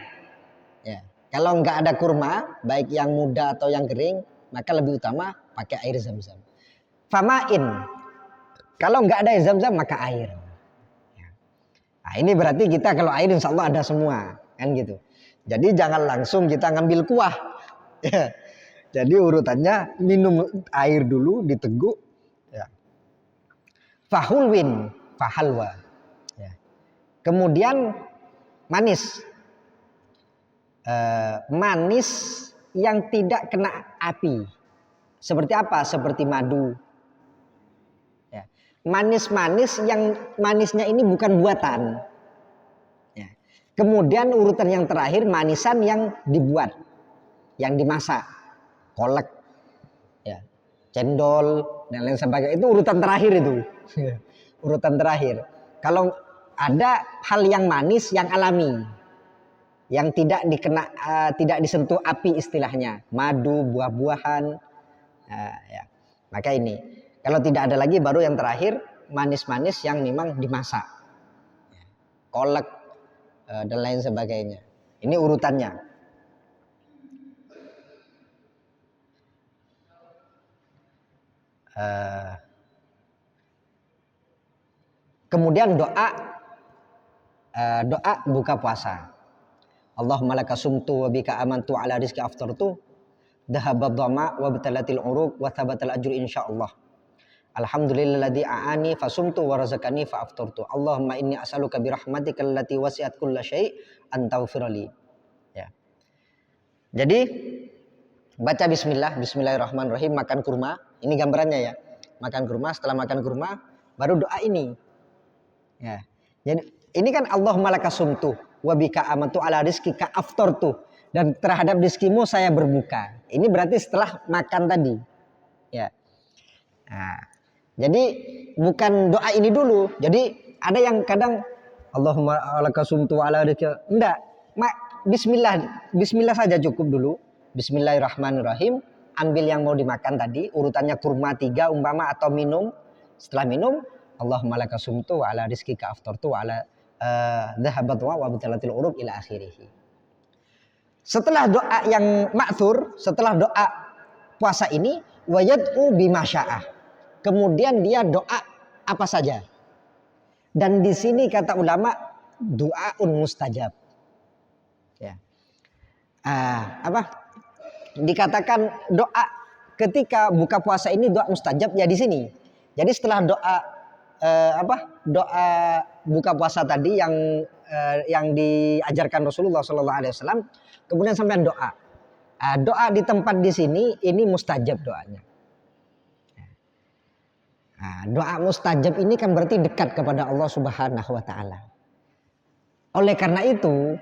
Ya. Kalau nggak ada kurma, baik yang muda atau yang kering, maka lebih utama pakai air zam-zam. Famain. Kalau nggak ada air zam-zam, maka air. Nah, ini berarti kita kalau air insya Allah ada semua, kan gitu. Jadi jangan langsung kita ngambil kuah. Ya. Jadi urutannya minum air dulu diteguk. Ya. Fahulwin, fahalwa. Ya. Kemudian manis. Manis yang tidak kena api. Seperti apa? Seperti madu. Ya. Manis-manis yang manisnya ini bukan buatan. Ya. Kemudian urutan yang terakhir manisan yang dibuat, yang dimasak, kolak, ya, cendol dan lain sebagainya. Itu urutan terakhir itu. Urutan terakhir. Kalau ada hal yang manis yang alami, yang tidak disentuh api istilahnya, madu, buah-buahan, ya. Maka ini kalau tidak ada lagi baru yang terakhir manis-manis yang memang dimasak, kolak dan lain sebagainya. Ini urutannya. Kemudian doa buka puasa. Allahumma laka sumtu wa bika amantu ala rizki aftartu dhahabad dhama wa batalatil uruq wa thabatal ajru insyaallah. Alhamdulillahilladzi a'ani fasumtu wa razaqani fa aftartu. Allahumma inni as'aluka bi rahmatika allati wasi'at kulla syai' an taghfirli. Ya. Jadi baca bismillahirrahmanirrahim, makan kurma. Ini gambarannya ya. Makan kurma, setelah makan kurma baru doa ini. Ya. Jadi ini kan Allahumma laka sumtu wa bika amantu ala rizkika aftartu, dan terhadap rizkimu saya berbuka. Ini berarti setelah makan tadi. Ya. Nah, jadi bukan doa ini dulu. Jadi ada yang kadang Allahumma laka sumtu ala rizkika. Enggak. Bismillah saja cukup dulu. Bismillahirrahmanirrahim. Ambil yang mau dimakan tadi, urutannya kurma 3 umpama atau minum. Setelah minum, Allahumma laka sumtu ala rizkika aftartu ala dhahabat wa batalatil uruq ila akhirih. Setelah doa yang ma'thur, setelah doa puasa ini, wayad'u bimasya'ah. Kemudian dia doa apa saja. Dan di sini kata ulama doaun mustajab. Ya. apa dikatakan doa ketika buka puasa ini doa mustajab ya di sini. Jadi setelah doa doa buka puasa tadi yang diajarkan Rasulullah SAW, kemudian sampai doa. Doa di tempat di sini ini mustajab doanya. Doa mustajab ini kan berarti dekat kepada Allah Subhanahu wa taala. Oleh karena itu,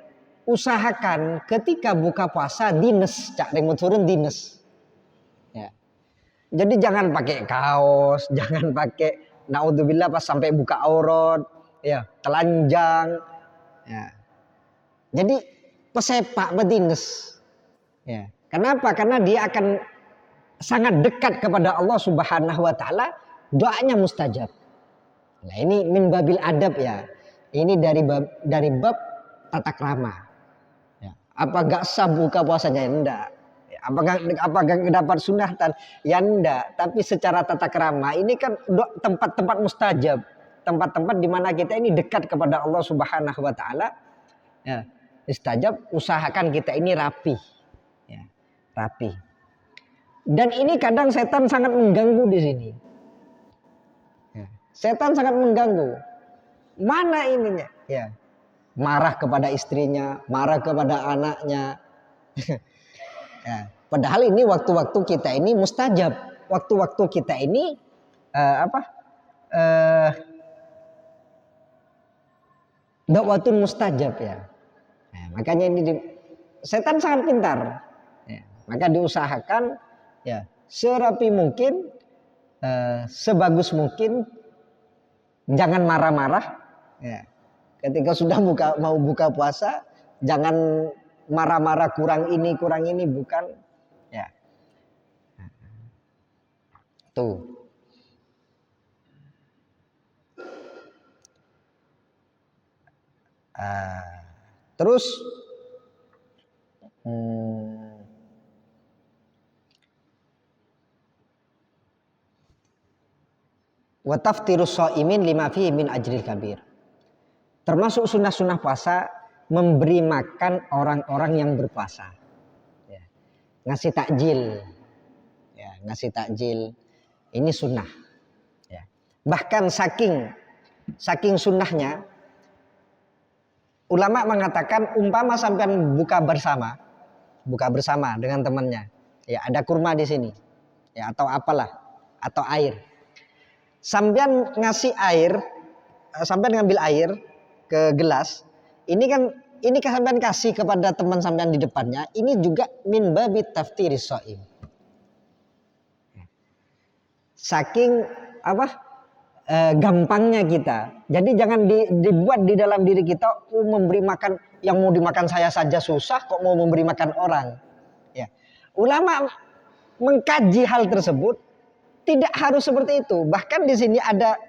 usahakan ketika buka puasa dines, cak remut turun dines. Ya. Jadi jangan pakai kaos, jangan pakai naudzubillah pas sampai buka aurat, ya, telanjang. Ya. Jadi pesepak bedines. Ya. Kenapa? Karena dia akan sangat dekat kepada Allah Subhanahu wa taala, doanya mustajab. Nah, ini min babil adab ya. Ini dari bab tata krama. Ya. Apa gak sah buka puasanya? Enggak. Apakah dapat sunatan? Ya enggak. Tapi secara tata krama ini kan tempat-tempat mustajab, tempat-tempat di mana kita ini dekat kepada Allah Subhanahu wa taala. Ya, mustajab, usahakan kita ini rapi. Ya, rapi. Dan ini kadang setan sangat mengganggu di sini. Ya, setan sangat mengganggu. Mana ininya? Ya. Marah kepada istrinya, marah kepada anaknya. Ya. Padahal ini waktu-waktu kita ini mustajab, waktu-waktu kita ini dakwatun mustajab ya. Nah, makanya ini setan sangat pintar. Ya. Maka diusahakan ya serapi mungkin, sebagus mungkin, jangan marah-marah. Ya. Ketika sudah mau buka puasa, jangan marah-marah kurang ini bukan ya. Tuh. Terus wa taftirus shaimin lima fihi min ajril kabir. Termasuk sunnah-sunnah puasa memberi makan orang-orang yang berpuasa. Ya. Ngasih takjil. Ya, ngasih takjil. Ini sunnah. Ya. Bahkan saking sunnahnya, ulama mengatakan umpama sampean buka bersama dengan temannya. Ya, ada kurma di sini. Ya, atau apalah, atau air. Sampean ngasih air, sampean ngambil air ke gelas, ini kan sampean kasih kepada teman sampean di depannya, ini juga min babit taftiris shaim. Saking gampangnya kita. Jadi jangan dibuat di dalam diri kita memberi makan, yang mau dimakan saya saja susah kok mau memberi makan orang. Ya. Ulama mengkaji hal tersebut, tidak harus seperti itu. Bahkan di sini ada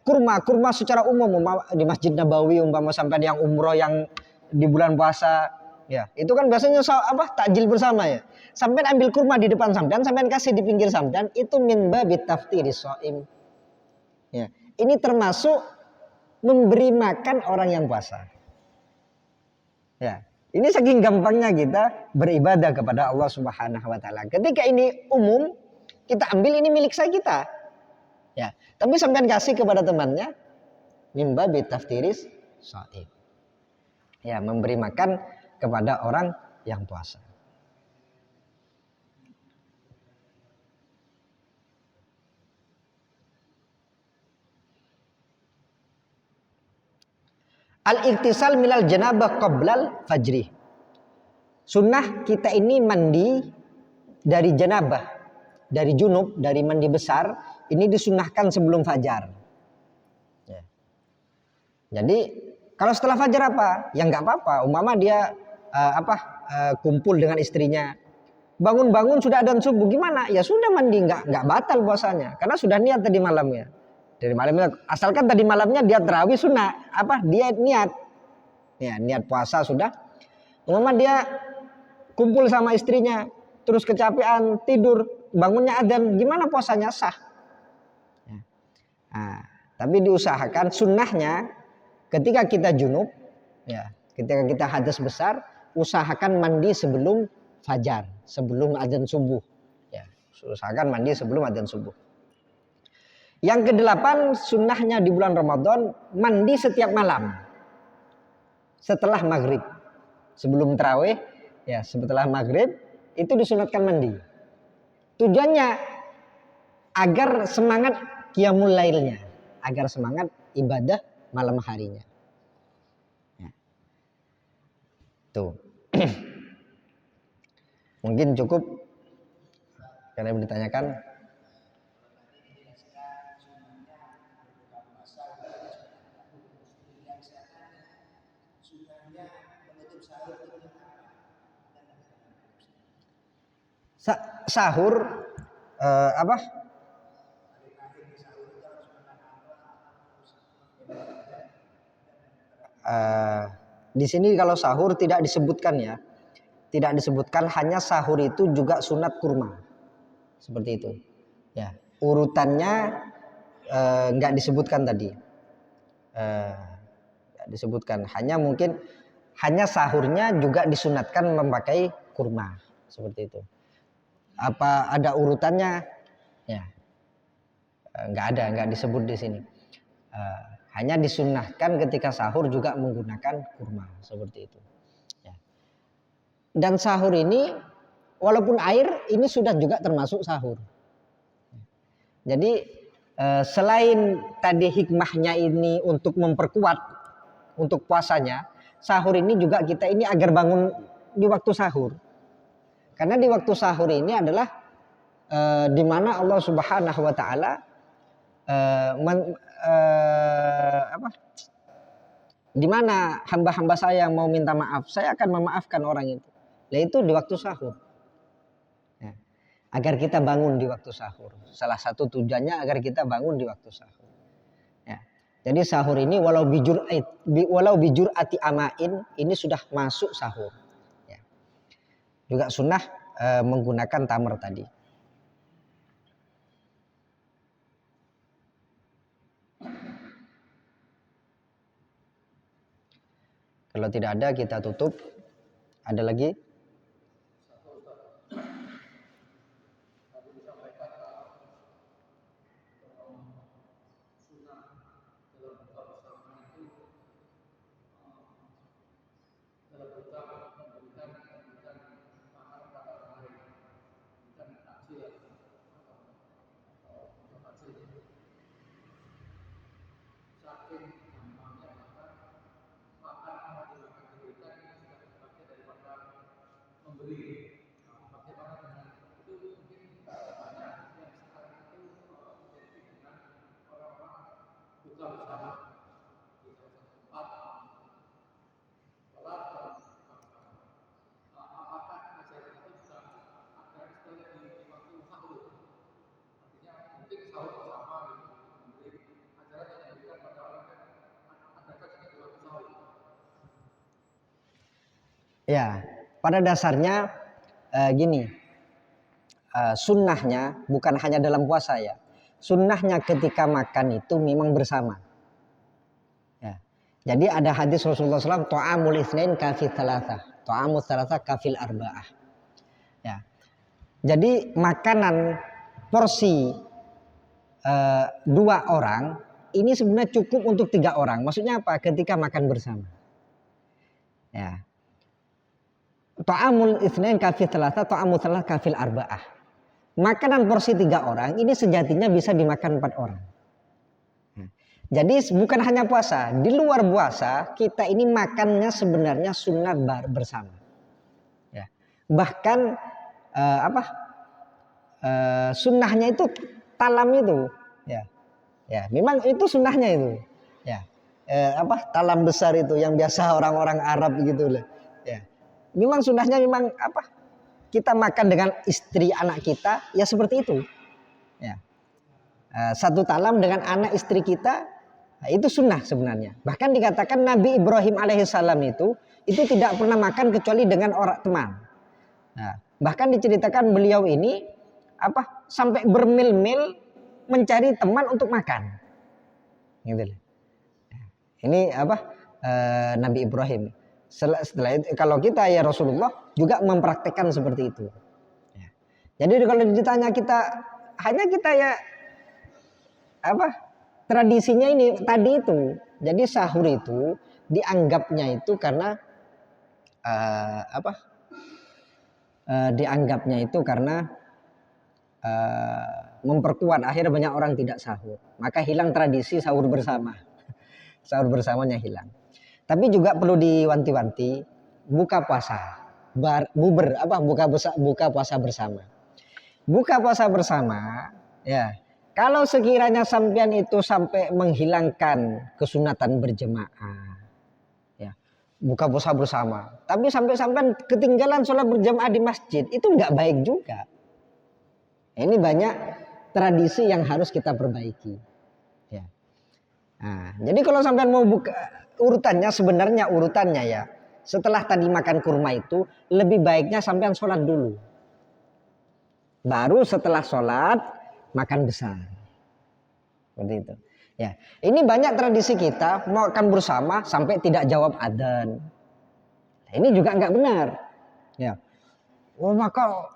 kurma secara umum di Masjid Nabawi umpama sampai yang umroh yang di bulan puasa ya itu kan biasanya takjil bersama ya, sampai ambil kurma di depan sampean kasih di pinggir sampean, itu min babit taftiris shaim ya. Ini termasuk memberi makan orang yang puasa ya. Ini saking gampangnya kita beribadah kepada Allah Subhanahu wa taala. Ketika ini umum kita ambil, ini milik kita ya, tapi sampean kasih kepada temannya, mimba bitaftiris shaim. Ya, memberi makan kepada orang yang puasa. Al-iktisal minal janabah qoblal fajri. Sunnah kita ini mandi dari janabah, dari junub, dari mandi besar, ini disunnahkan sebelum fajar. Ya. Jadi kalau setelah fajar apa? Ya nggak apa-apa. Umpama dia kumpul dengan istrinya, bangun-bangun sudah adzan subuh, gimana? Ya sudah mandi, nggak batal puasanya, karena sudah niat tadi malamnya. Dari malamnya, asalkan tadi malamnya dia tarawih sunnah, dia niat, ya niat puasa sudah. Umpama dia kumpul sama istrinya, terus kecapean tidur, bangunnya adzan, gimana puasanya? Sah. Ya. Nah, tapi diusahakan sunnahnya ketika kita junub, ya ketika kita hadas besar, usahakan mandi sebelum fajar, sebelum adzan subuh. Ya, usahakan mandi sebelum adzan subuh. Yang kedelapan, sunnahnya di bulan Ramadan mandi setiap malam setelah maghrib. Sebelum tarawih, ya setelah maghrib itu disunatkan mandi. Tujuannya agar semangat qiyamul lailnya, agar semangat ibadah malam harinya. Ya. Tuh. Mungkin cukup karena ditanyakan. Sahur apa? Di sini kalau sahur tidak disebutkan ya, tidak disebutkan, hanya sahur itu juga sunat kurma, seperti itu. Ya, urutannya nggak disebutkan tadi, nggak disebutkan. Hanya mungkin hanya sahurnya juga disunatkan memakai kurma, seperti itu. Apa ada urutannya? Ya, nggak disebut di sini. Hanya disunnahkan ketika sahur juga menggunakan kurma, seperti itu. Ya. Dan sahur ini walaupun air ini sudah juga termasuk sahur. Jadi selain tadi hikmahnya ini untuk memperkuat untuk puasanya, sahur ini juga kita ini agar bangun di waktu sahur. Karena di waktu sahur ini adalah di mana Allah Subhanahu wa taala di mana hamba-hamba saya mau minta maaf, saya akan memaafkan orang itu. Yaitu di waktu sahur. Ya. Agar kita bangun di waktu sahur. Salah satu tujuannya agar kita bangun di waktu sahur. Ya. Jadi sahur ini walau bijur ati amain ini sudah masuk sahur. Ya. Juga sunnah menggunakan tamar tadi. Kalau tidak ada kita tutup. Ada lagi? Ya, pada dasarnya gini, sunnahnya bukan hanya dalam puasa ya. Sunnahnya ketika makan itu memang bersama. Ya. Jadi ada hadis Rasulullah SAW, ta'amul itsnain kafil thalathah, ta'amul thalathah kafil arba'ah. Ya. Jadi makanan porsi 2 orang ini sebenarnya cukup untuk 3 orang. Maksudnya apa? Ketika makan bersama. Ya. Ta'amul itsnain kafil thalathah, ta'amul thalathah kafil arba'ah. Makanan porsi 3 orang ini sejatinya bisa dimakan 4 orang. Jadi bukan hanya puasa, di luar puasa kita ini makannya sebenarnya sunnah bersama. Ya. Bahkan sunnahnya itu talam itu. Ya. Ya, memang itu sunnahnya itu. Ya. Talam besar itu yang biasa orang-orang Arab gitu loh. Ya. Memang sunnahnya memang kita makan dengan istri anak kita ya seperti itu. Ya. Satu talam dengan anak istri kita, itu sunnah sebenarnya. Bahkan dikatakan Nabi Ibrahim alaihissalam itu tidak pernah makan kecuali dengan orang teman. Nah, bahkan diceritakan beliau ini sampai bermil-mil mencari teman untuk makan. Gitu. Ini Nabi Ibrahim. Setelah itu kalau kita ya Rasulullah juga mempraktekkan seperti itu. Ya. Jadi kalau ditanya kita hanya kita ya apa tradisinya ini tadi itu. Jadi sahur itu dianggapnya itu karena apa? Dianggapnya itu karena memperkuat akhirnya banyak orang tidak sahur. Maka hilang tradisi sahur bersama. Sahur bersamanya hilang. Tapi juga perlu diwanti-wanti buka puasa, buka puasa bersama. Buka puasa bersama, ya. Kalau sekiranya sampean itu sampai menghilangkan kesunatan berjemaah, ya, buka puasa bersama. Tapi sampai sampean ketinggalan sholat berjamaah di masjid, itu nggak baik juga. Ini banyak tradisi yang harus kita perbaiki. Ya. Nah, jadi kalau sampean mau buka sebenarnya urutannya ya. Setelah tadi makan kurma itu lebih baiknya sampean sholat dulu. Baru setelah sholat makan besar. Seperti itu. Ya, ini banyak tradisi kita makan bersama sampai tidak jawab adzan. Nah, ini juga nggak benar. Ya, maka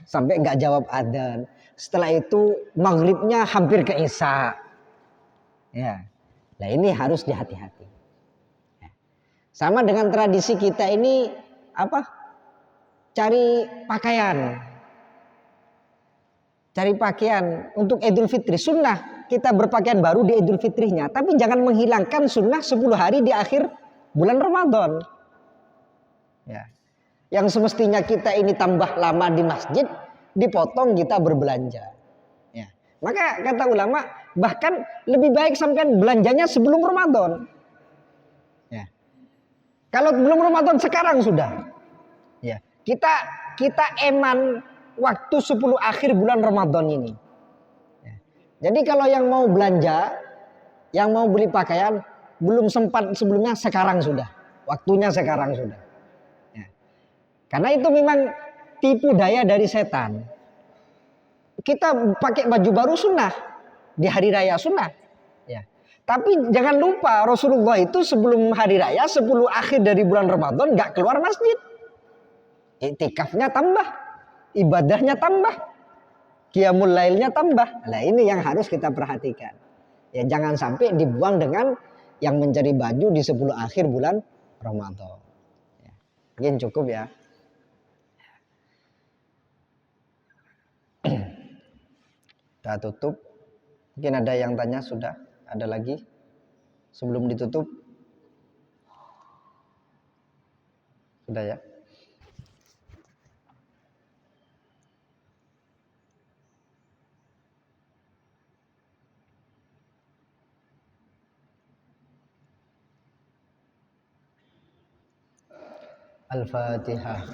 sampai nggak jawab adzan. Setelah itu maghribnya hampir ke isya. Ya, nah ini harus dihati-hati. Sama dengan tradisi kita ini apa? Cari pakaian. Cari pakaian untuk Idul Fitri. Sunnah kita berpakaian baru di Idul Fitrinya. Tapi jangan menghilangkan sunnah 10 hari di akhir bulan Ramadan. Ya. Yang semestinya kita ini tambah lama di masjid, dipotong kita berbelanja. Ya. Maka kata ulama bahkan lebih baik sampean belanjanya sebelum Ramadan. Ya. Kalau belum Ramadan sekarang sudah. Ya. Kita eman waktu 10 akhir bulan Ramadan ini. Ya. Jadi kalau yang mau belanja, yang mau beli pakaian belum sempat sebelumnya, sekarang sudah. Waktunya sekarang sudah. Ya. Karena itu memang tipu daya dari setan. Kita pakai baju baru sunnah di hari raya sunnah. Ya. Tapi jangan lupa Rasulullah itu sebelum hari raya 10 akhir dari bulan Ramadan nggak keluar masjid. Iktikafnya tambah, ibadahnya tambah, qiyamul lailnya tambah. Nah ini yang harus kita perhatikan. Ya jangan sampai dibuang dengan yang mencari baju di 10 akhir bulan Ramadan. Ya, mungkin cukup ya. Kita tutup. Mungkin ada yang tanya sudah? Ada lagi? Sebelum ditutup? Sudah ya? Al-Fatihah.